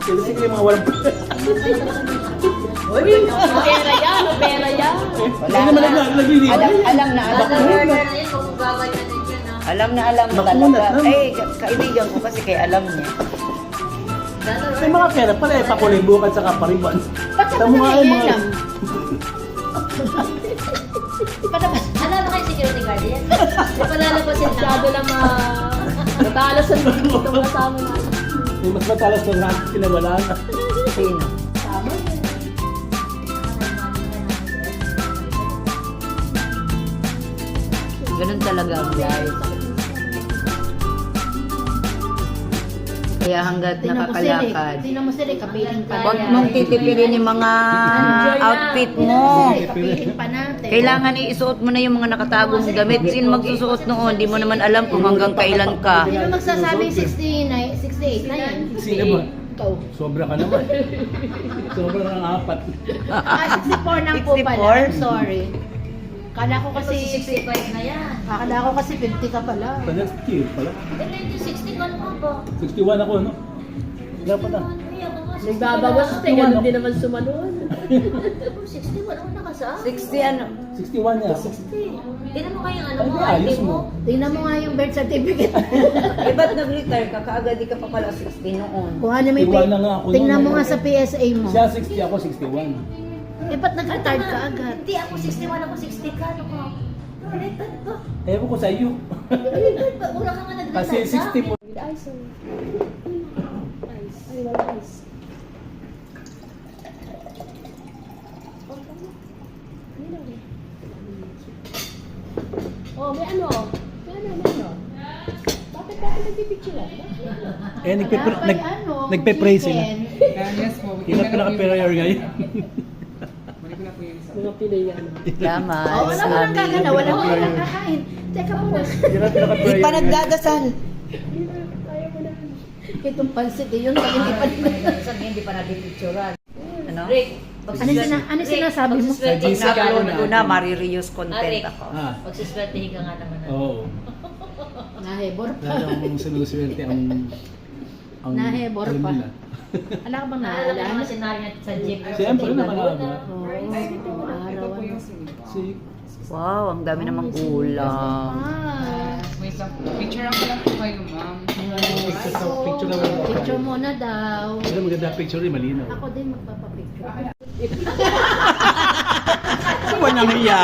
Kasi yung mga walang... Uy, opera yan, opera yan. Wala Hindi naman na. nagliliwan. Alam na alam mo. Alam na alam mo Makunat talaga. naman. Eh, kaibigan ko kasi kaya alam niya. May mga pera pala eh, pakulibukan sa kapariban. Sa mga ay mga... Ano ba kayo security guard yan? Di pa lalabasin na. Masyado lang matalas ang dito kasama natin. May mas matalas na lahat, pinawala na. Sino? Tama yun. Ganun talaga ang life. Kaya hanggat nakakalakad. Tingnan mo sila, kapiling pa. Huwag mong titipirin yung mga outfit mo. Kapiling pa natin. Kailangan isuot mo na yung mga nakatagong damit. Sino magsusuot noon? Di mo naman alam kung hanggang kailan ka. Sino magsasabing 69, 68 na yan? Sino ba? Ikaw. Sobra ka naman. Sobra ng 4. 64 lang po pala. 64? Sorry. Kala ko kasi 65 na yan. Akala ko kasi 50 ka pala. Pala, cute pala. Eh, 1960 ka naman ba? 61 ako, no? Wala pa na. Nagbabawas na, ganun din naman sumanuan. 61 ako nakasa. 60 ano? 61 niya. 60. Tingnan mo kayong ano Ay, mo, ayos ID mo. mo. Tingnan mo nga yung birth certificate. Eh, ba't nag-retire ka? Kaagad di ka pa pala 60 noon. Kung ano may 61 na nga ako tingnan noon. mo nga sa PSA mo. Siya 60, ako 61. Eh, ba't nag-retard ka agad? Hindi, ako 61, ako 60 ka. Ano ka? Baliktad ka. Ewan ko sa iyo. Baliktad ba? Una ka nga nag-retard Kasi 60 po. With ice or... Ice. Ay, wala ice. Oh, may ano? May ano? Bakit nagpipicture lang? Eh, May ano, nagpe-pray sila. chicken. Yes po. Hindi na pinaka-prayer ngayon. Mga Pinoy yan. Salamat. Oh, wala mo nang gagana, wala mo nang kakain. Teka muna. Hindi na pinaka-prayer. Di pa nagdadasal. Itong pansit eh, yun pag hindi pa Sabi hindi pa nagpipicturean. Ano? Rick, ano sinasabi mo? Sa GC ka Upload na. ko na, marireuse content ako. Ah, magsiswertehin ka nga naman. oo. Nahebor pa. Lalo mong sinuswerte ang... Nahebor alam pa. nila. Ala ka bang Naalala ko naalala? naman si Nari sa jeep. Siyempre, nakalaga. Oo, araw ano. Si... Wow, ang dami namang ulam. Ah, Wait lang. Picture ako lang po kayo, ma'am. Picture na wala. picture muna daw. Pero maganda picture rin, malinaw. Ako din magpapapicture. Wala nang iya.